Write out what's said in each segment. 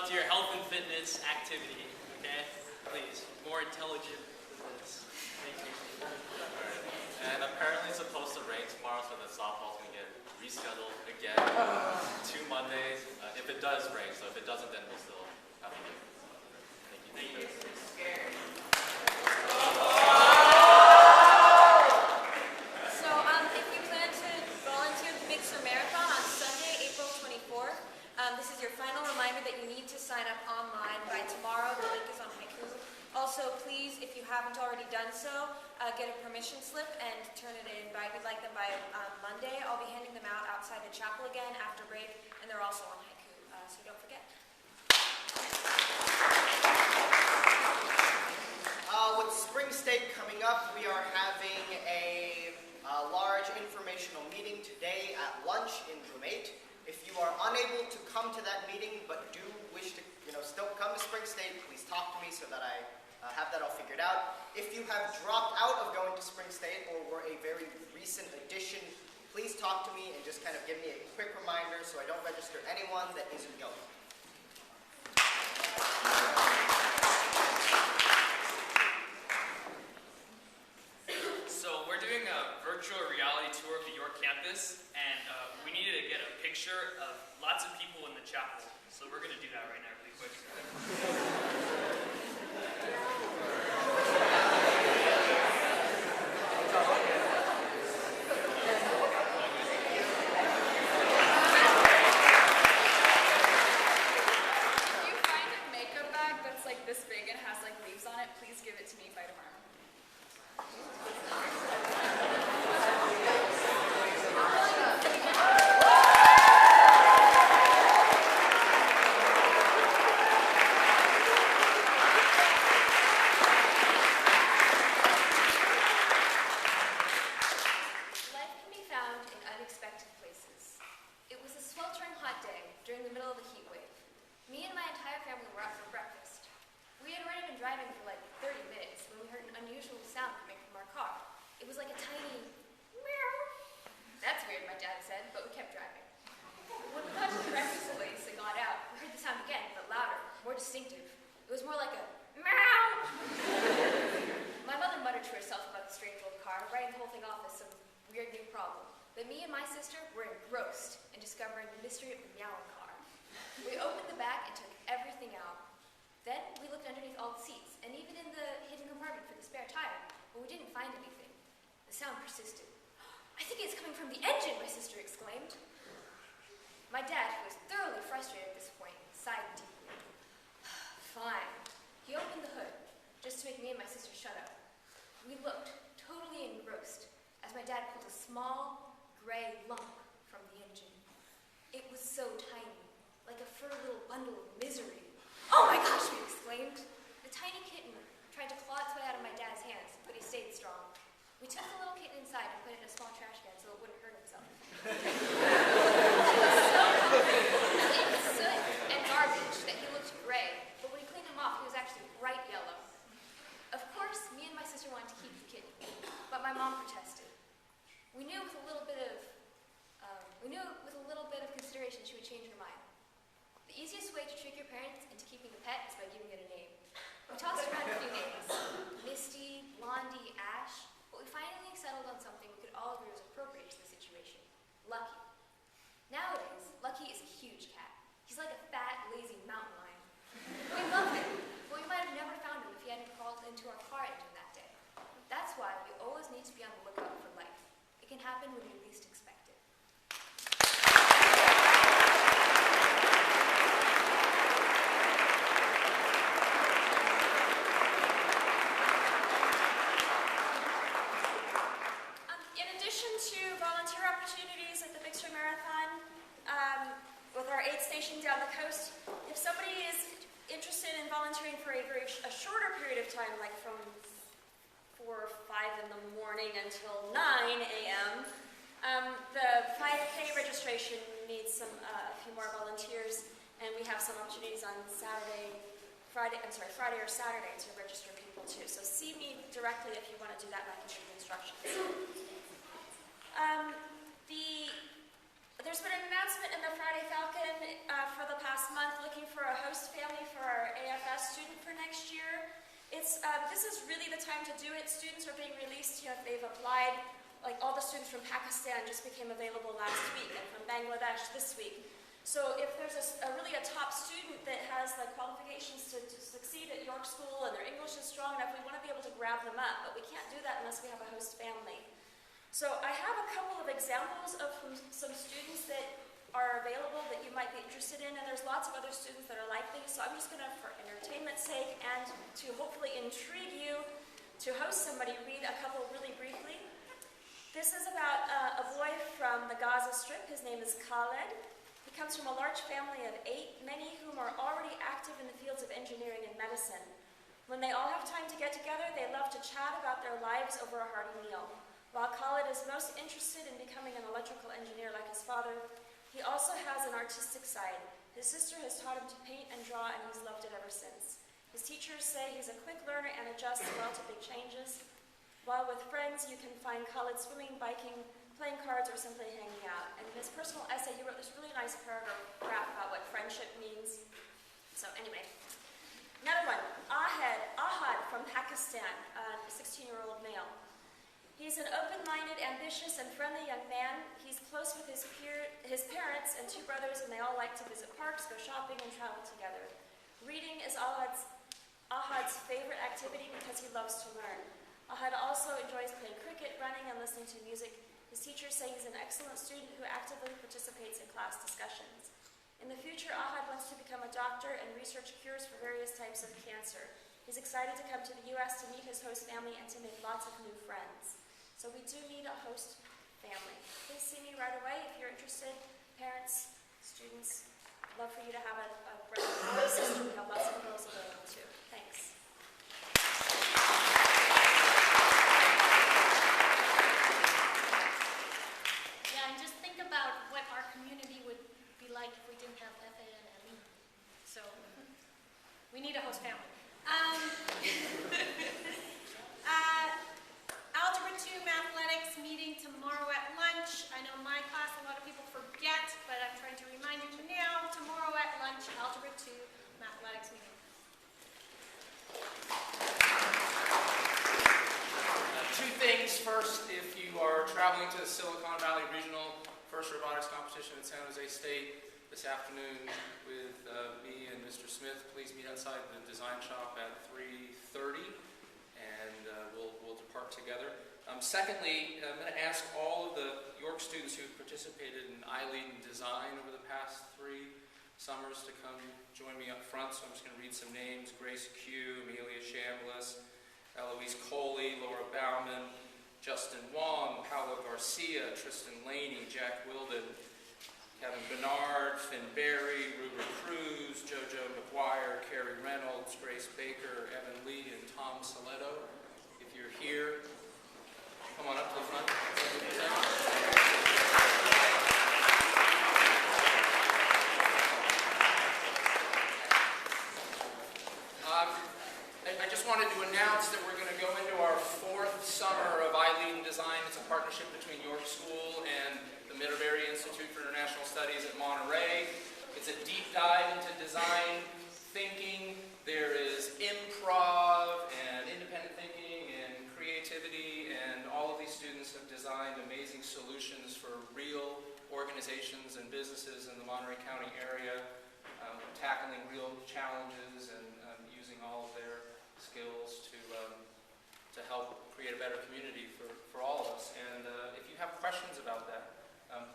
up to your health and fitness activity, okay? Please, more intelligent than this. Thank you. And apparently it's supposed to rain tomorrow, so the softball's going to get rescheduled again. 2 Mondays, if it does rain. So if it doesn't, then we'll still have a game. Thank you. So if you plan to volunteer at the Big Sur Marathon on Sunday, April 24th, this is your final reminder that you need to sign up online by tomorrow. The link is on Haiku. Also, please, if you haven't already done so, get a permission slip and turn it in. We'd like them by Monday. I'll be handing them out outside the chapel again after break, and they're also on Haiku, so don't forget. With Spring State coming up, we are having a large informational meeting today at lunch in room 8. If you are unable to come to that meeting but do wish to still come to Spring State, please talk to me so that I have that all figured out. If you have dropped out of going to Spring State or were a very recent addition, please talk to me and just kind of give me a quick reminder so I don't register anyone that isn't going. So we're doing a virtual reality tour of the York campus, and we needed to get a picture of lots of people in the chapel. So we're going to do that right now really quick. This big and has like leaves on it, please give it to me by tomorrow. Life can be found in unexpected places. It was a sweltering hot day during the middle of a heat wave. Me and my entire family were out for breakfast. We had already been driving for like 30 minutes when we heard an unusual sound coming from our car. It was like a tiny meow. That's weird, my dad said, but we kept driving. When we got to the breakfast place and got out, we heard the sound again, but louder, more distinctive. It was more like a meow. My mother muttered to herself about the strange old car, writing the whole thing off as some weird new problem. But me and my sister were engrossed in discovering the mystery of the meowing car. We opened the back and took everything out. Then we looked underneath all the seats, and even in the hidden compartment for the spare tire, but we didn't find anything. The sound persisted. I think it's coming from the engine, my sister exclaimed. My dad, who was thoroughly frustrated at this point, sighed deeply. Fine. He opened the hood, just to make me and my sister shut up. We looked, totally engrossed, as my dad pulled a small, gray lump from the engine. It was so tiny, like a furry little bundle of misery. Oh my gosh, we exclaimed. The tiny kitten tried to claw its way out of my dad's hands, but he stayed strong. We took the little kitten inside and put it in a small trash can so it wouldn't hurt himself. It was soot and garbage that he looked gray, but when he cleaned him off, he was actually bright yellow. Of course, me and my sister wanted to keep the kitten, but my mom protested. We knew with a little bit of consideration she would change her mind. The easiest way to trick your parents into keeping the pet is by giving it a name. We tossed around a few names, Misty, Blondie, Ash, but we finally settled on something we could all agree was appropriate to the situation, Lucky. Nowadays, Lucky is a huge cat. He's like a fat, lazy mountain lion. We love him, but we might have never found him if he hadn't crawled into our car engine that day. That's why we always need to be on the lookout for life. It can happen when we least expect it. In addition to volunteer opportunities at the Big Sur Marathon, with our aid station down the coast, if somebody is interested in volunteering for a shorter period of time, like from 4 or 5 in the morning until 9 a.m., the 5K registration needs a few more volunteers, and we have some opportunities on Friday or Saturday to register people too. So see me directly if you want to do that, and I can show you instructions. There's been an announcement in the Friday Falcon for the past month looking for a host host family for our AFS student for next year. This is really the time to do it. Students are being released, they've applied. Like all the students from Pakistan just became available last week, and from Bangladesh this week. So if there's really a top student that has the qualifications to succeed at York School and their English is strong enough, we want to be able to grab them up, but we can't do that unless we have a host family. So I have a couple of examples of some students that are available that you might be interested in, and there's lots of other students that are like these, so I'm just going to, for entertainment's sake and to hopefully intrigue you to host somebody, read a couple really briefly. This is about a boy from the Gaza Strip. His name is Khaled. He comes from a large family of 8, many whom are already active in the fields of engineering and medicine. When they all have time to get together, they love to chat about their lives over a hearty meal. While Khaled is most interested in becoming an electrical engineer like his father, he also has an artistic side. His sister has taught him to paint and draw, and he's loved it ever since. His teachers say he's a quick learner and adjusts well to big changes. While with friends, you can find Khaled swimming, biking, playing cards, or simply hanging out. And in his personal essay, he wrote this really nice paragraph about what friendship means. So anyway, another one, Ahad from Pakistan, a 16-year-old male. He's an open-minded, ambitious, and friendly young man. He's close with his parents and 2 brothers, and they all like to visit parks, go shopping, and travel together. Reading is Ahad's favorite activity because he loves to learn. Ahad also enjoys playing cricket, running, and listening to music. His teachers say he's an excellent student who actively participates in class discussions. In the future, Ahad wants to become a doctor and research cures for various types of cancer. He's excited to come to the U.S. to meet his host family and to make lots of new friends. So we do need a host family. Please see me right away if you're interested. Parents, students, love for you to have a brother or sister. We have lots of girls available too. Thanks. Yeah, and just think about what our community would be like if we didn't have FA and ME. So we need a host family. Algebra 2 Mathletics meeting tomorrow at lunch. I know my class, a lot of people forget, but I'm trying to remind you now. Tomorrow at lunch, Algebra 2 Mathletics meeting. 2 things. First, if you are traveling to the Silicon Valley Regional First Robotics Competition at San Jose State this afternoon with me and Mr. Smith, please meet outside the design shop at 3:30, and we'll depart together. Secondly, I'm going to ask all of the York students who've participated in iLead and Design over the past 3 summers to come join me up front. So I'm just going to read some names: Grace Q, Amelia Chambliss, Eloise Coley, Laura Bauman, Justin Wong, Paolo Garcia, Tristan Laney, Jack Wilden, Kevin Bernard, Finn Berry, Ruben Cruz, JoJo McGuire, Carrie Reynolds, Grace Baker, Evan Lee, and Tom Saletto. If you're here, come on up to the front. I just wanted to announce that we're going to go into our 4th summer of iLead and Design. It's a partnership between York School and the Middlebury Institute for International Studies at Monterey. It's a deep dive into design thinking. There is improv and independent thinking and creativity, and all of these students have designed amazing solutions for real organizations and businesses in the Monterey County area, tackling real challenges and using all of their skills to help create a better community for all of us. And if you have questions about that,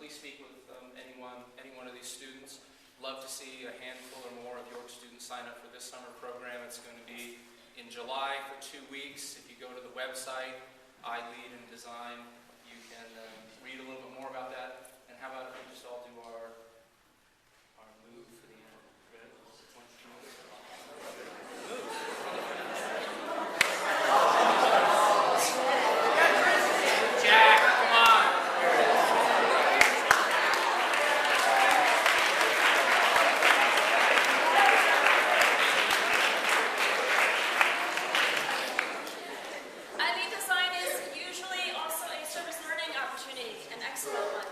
please speak with any one of these students. Love to see a handful or more of York students sign up for this summer program. It's going to be in July for 2 weeks. If you go to the website, iLead and Design, you can read a little bit more about that. And how about we just all do our move for the end? Ready? Jack, come on. iLead Design is usually also a service learning opportunity, an excellent one.